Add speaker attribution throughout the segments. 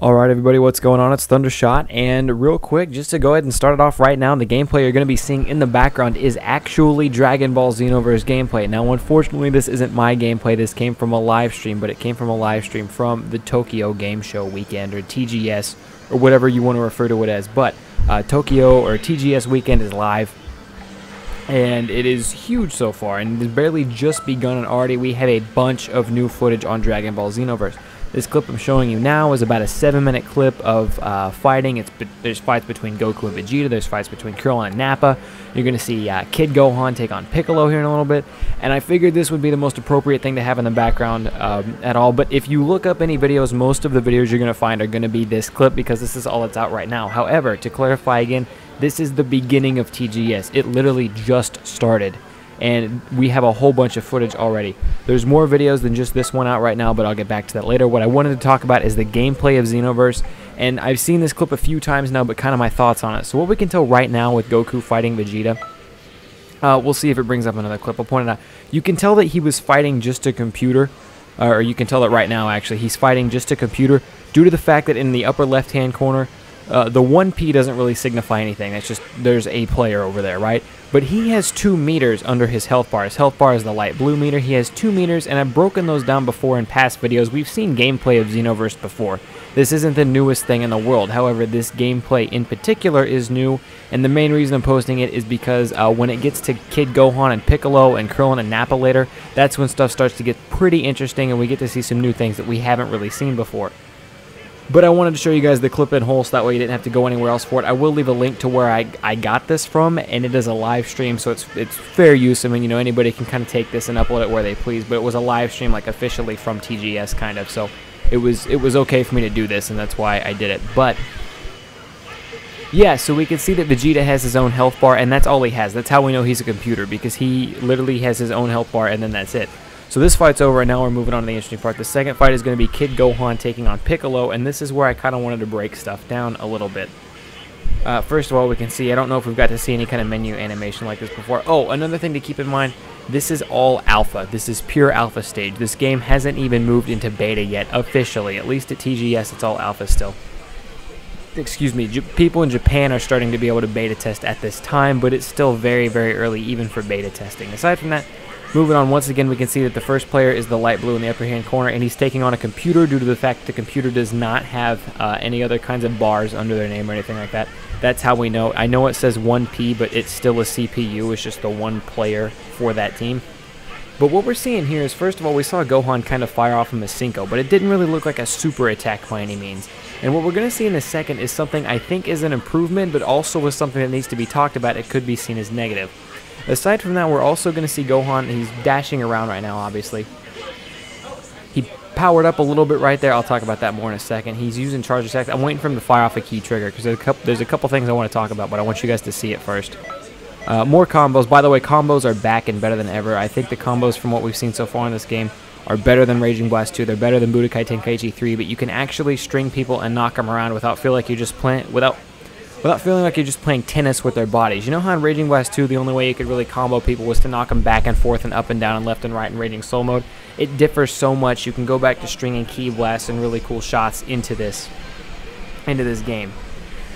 Speaker 1: Alright everybody, what's going on? It's Thundershot, and real quick, just to go ahead and start it off right now, the gameplay you're going to be seeing in the background is actually Dragon Ball Xenoverse gameplay. Now unfortunately this isn't my gameplay, this came from a live stream, but it came from a live stream from the Tokyo Game Show Weekend, or TGS, or whatever you want to refer to it as. But Tokyo, or TGS Weekend, is live, and it is huge so far, and it's barely just begun, and already we have a bunch of new footage on Dragon Ball Xenoverse. This clip I'm showing you now is about a 7-minute clip of fighting. There's fights between Goku and Vegeta. There's fights between Krillin and Nappa. You're going to see Kid Gohan take on Piccolo here in a little bit. And I figured this would be the most appropriate thing to have in the background at all. But if you look up any videos, most of the videos you're going to find are going to be this clip because this is all that's out right now. However, to clarify again, this is the beginning of TGS. It literally just started, and we have a whole bunch of footage already. There's more videos than just this one out right now, but I'll get back to that later. What I wanted to talk about is the gameplay of Xenoverse, and I've seen this clip a few times now, but kind of my thoughts on it. So what we can tell right now with Goku fighting Vegeta, we'll see if it brings up another clip. I'll point it out. You can tell that he was fighting just a computer, or you can tell that right now actually, he's fighting just a computer due to the fact that in the upper left-hand corner, the 1P doesn't really signify anything. It's just there's a player over there, right? But he has 2 meters under his health bar. His health bar is the light blue meter. He has 2 meters, and I've broken those down before in past videos. We've seen gameplay of Xenoverse before. This isn't the newest thing in the world. However, this gameplay in particular is new, and the main reason I'm posting it is because when it gets to Kid Gohan and Piccolo and Krillin and Nappa later, that's when stuff starts to get pretty interesting, and we get to see some new things that we haven't really seen before. But I wanted to show you guys the clip in whole so that way you didn't have to go anywhere else for it. I will leave a link to where I got this from, and it is a live stream, so it's fair use. I mean, you know, anybody can kind of take this and upload it where they please, but it was a live stream, like, officially from TGS, kind of, so it was okay for me to do this, and that's why I did it. But yeah, so we can see that Vegeta has his own health bar, and that's all he has. That's how we know he's a computer, because he literally has his own health bar, and then that's it. So this fight's over, and now we're moving on to the interesting part. The second fight is going to be Kid Gohan taking on Piccolo, and this is where I kind of wanted to break stuff down a little bit. First of all, we can see, I don't know if we've got to see any kind of menu animation like this before. Oh, another thing to keep in mind, this is all alpha. This is pure alpha stage. This game hasn't even moved into beta yet, officially. At least at TGS, it's all alpha still. Excuse me, people in Japan are starting to be able to beta test at this time, but it's still very, very early even for beta testing. Aside from that, moving on, once again, we can see that the first player is the light blue in the upper hand corner, and he's taking on a computer due to the fact that the computer does not have any other kinds of bars under their name or anything like that. That's how we know. I know it says 1P, but it's still a CPU. It's just the one player for that team. But what we're seeing here is, first of all, we saw Gohan kind of fire off from a Cinco, but it didn't really look like a super attack by any means. And what we're going to see in a second is something I think is an improvement, but also was something that needs to be talked about. It could be seen as negative. Aside from that, we're also going to see Gohan. He's dashing around right now, obviously. He powered up a little bit right there. I'll talk about that more in a second. He's using charge attacks. I'm waiting for him to fire off a key trigger because there's a couple things I want to talk about, but I want you guys to see it first. More combos. By the way, combos are back and better than ever. I think the combos from what we've seen so far in this game are better than Raging Blast 2. They're better than Budokai Tenkaichi 3, but you can actually string people and knock them around without feeling like you're just playing tennis with their bodies. You know how in Raging Blast 2, the only way you could really combo people was to knock them back and forth and up and down and left and right in Raging Soul mode? It differs so much. You can go back to stringing key blasts and really cool shots into this game.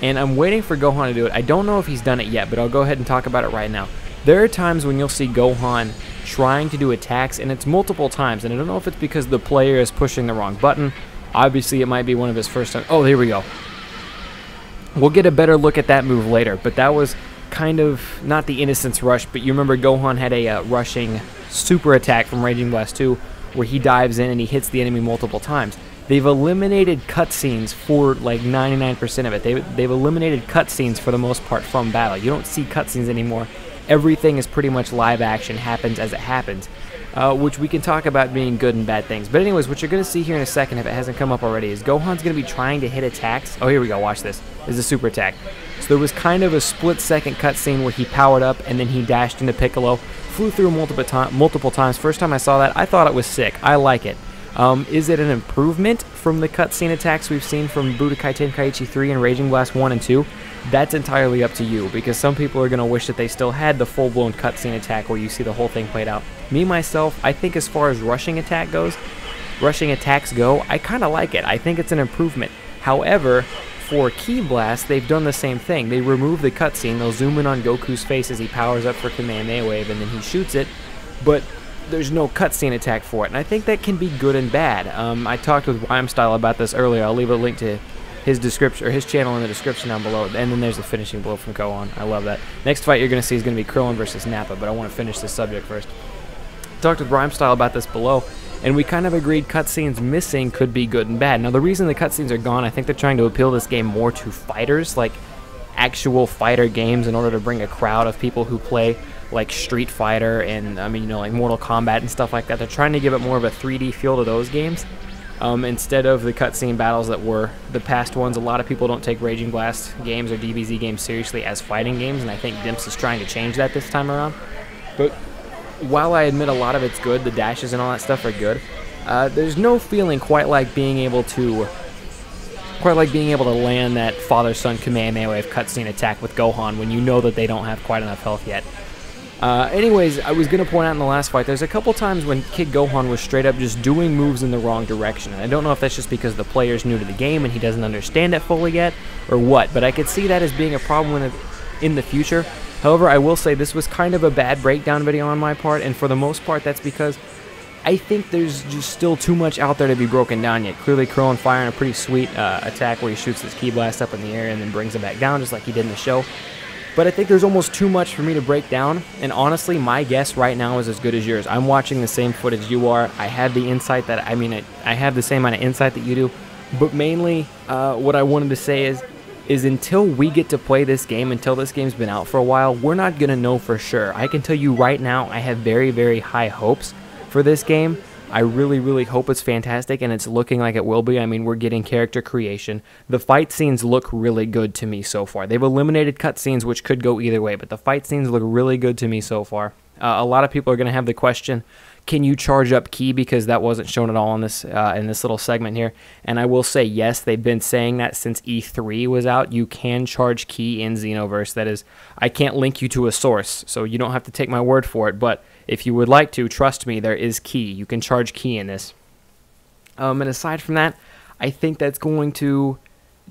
Speaker 1: And I'm waiting for Gohan to do it. I don't know if he's done it yet, but I'll go ahead and talk about it right now. There are times when you'll see Gohan trying to do attacks, and it's multiple times, and I don't know if it's because the player is pushing the wrong button. Obviously, it might be one of his first times. Oh, here we go. We'll get a better look at that move later, but that was kind of not the Innocence Rush, but you remember Gohan had a rushing super attack from Raging Blast 2 where he dives in and he hits the enemy multiple times. They've eliminated cutscenes for like 99% of it. They've eliminated cutscenes for the most part from battle. You don't see cutscenes anymore. Everything is pretty much live action, happens as it happens. Which we can talk about being good and bad things. But anyways, what you're going to see here in a second, if it hasn't come up already, is Gohan's going to be trying to hit attacks. Oh, here we go. Watch this. This is a super attack. So there was kind of a split-second cutscene where he powered up and then he dashed into Piccolo, flew through multiple times. First time I saw that, I thought it was sick. I like it. Is it an improvement from the cutscene attacks we've seen from Budokai Tenkaichi 3 and Raging Blast 1 and 2? That's entirely up to you, because some people are going to wish that they still had the full-blown cutscene attack where you see the whole thing played out. Me, myself, I think as far as rushing attacks go, I kind of like it. I think it's an improvement. However, for Ki Blast, they've done the same thing. They remove the cutscene. They'll zoom in on Goku's face as he powers up for Kamehameha Wave, and then he shoots it, but there's no cutscene attack for it, and I think that can be good and bad. I talked with Rhymestyle about this earlier. I'll leave a link to his description, or his channel, in the description down below, and then there's the finishing blow from Gohan. I love that. Next fight you're going to see is going to be Krillin versus Nappa, but I want to finish this subject first. Talked with Rhymestyle about this below, and we kind of agreed cutscenes missing could be good and bad. Now, the reason the cutscenes are gone, I think they're trying to appeal this game more to fighters, like actual fighter games, in order to bring a crowd of people who play like Street Fighter and, I mean, you know, like Mortal Kombat and stuff like that. They're trying to give it more of a 3D feel to those games, instead of the cutscene battles that were the past ones. A lot of people don't take Raging Blast games or DBZ games seriously as fighting games, and I think Dimps is trying to change that this time around. But while I admit a lot of it's good, the dashes and all that stuff are good, there's no feeling quite like being able to land that father-son Kamehameha Wave cutscene attack with Gohan when you know that they don't have quite enough health yet. Anyways, I was going to point out in the last fight, there's a couple times when Kid Gohan was straight up just doing moves in the wrong direction. And I don't know if that's just because the player's new to the game and he doesn't understand it fully yet, or what, but I could see that as being a problem in the future. However, I will say this was kind of a bad breakdown video on my part, and for the most part that's because I think there's just still too much out there to be broken down yet. Clearly Krillin firing a pretty sweet attack where he shoots his Ki Blast up in the air and then brings it back down just like he did in the show. But I think there's almost too much for me to break down, and honestly, my guess right now is as good as yours. I'm watching the same footage you are. I have the insight that, I have the same amount of insight that you do, but mainly what I wanted to say is until we get to play this game, until this game's been out for a while, we're not going to know for sure. I can tell you right now, I have very, very high hopes for this game. I really, really hope it's fantastic, and it's looking like it will be. I mean, we're getting character creation. The fight scenes look really good to me so far. They've eliminated cutscenes, which could go either way, but the fight scenes look really good to me so far. A lot of people are going to have the question, can you charge up Ki? Because that wasn't shown at all in this little segment here. And I will say, yes, they've been saying that since E3 was out. You can charge Ki in Xenoverse. That is, I can't link you to a source, so you don't have to take my word for it. But if you would like to, trust me, there is Ki. You can charge Ki in this. And aside from that, I think that's going to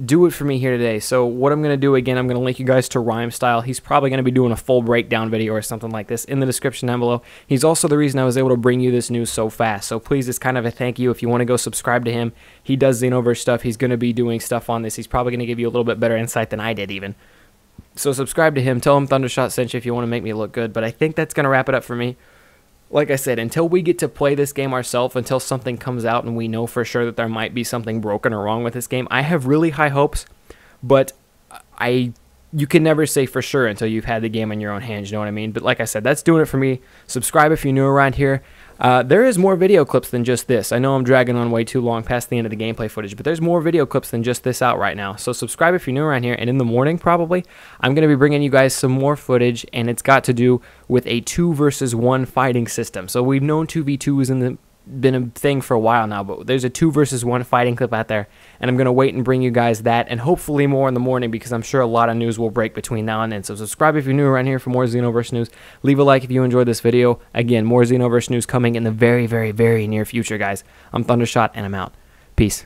Speaker 1: do it for me here today. So what I'm going to do, again, I'm going to link you guys to Rhymestyle. He's probably going to be doing a full breakdown video or something like this in the description down below. He's also the reason I was able to bring you this news so fast. So please, it's kind of a thank you. If you want to go subscribe to him, he does Xenoverse stuff. He's going to be doing stuff on this. He's probably going to give you a little bit better insight than I did even. So subscribe to him. Tell him Thundershot sent you if you want to make me look good. But I think that's going to wrap it up for me. Like I said, until we get to play this game ourselves, until something comes out and we know for sure that there might be something broken or wrong with this game, I have really high hopes, but you can never say for sure until you've had the game in your own hands, you know what I mean? But like I said, that's doing it for me. Subscribe if you're new around here. There is more video clips than just this. I know I'm dragging on way too long past the end of the gameplay footage, but there's more video clips than just this out right now. So subscribe if you're new around here, and in the morning probably, I'm going to be bringing you guys some more footage, and it's got to do with a 2 versus 1 fighting system. So we've known 2v2 been a thing for a while now, but there's a 2 versus 1 fighting clip out there, and I'm going to wait and bring you guys that, and hopefully more in the morning, because I'm sure a lot of news will break between now and then. So subscribe if you're new around here for more Xenoverse news. Leave a like if you enjoyed this video. Again, more Xenoverse news coming in the very, very, very near future, guys. I'm Thundershot, and I'm out. Peace.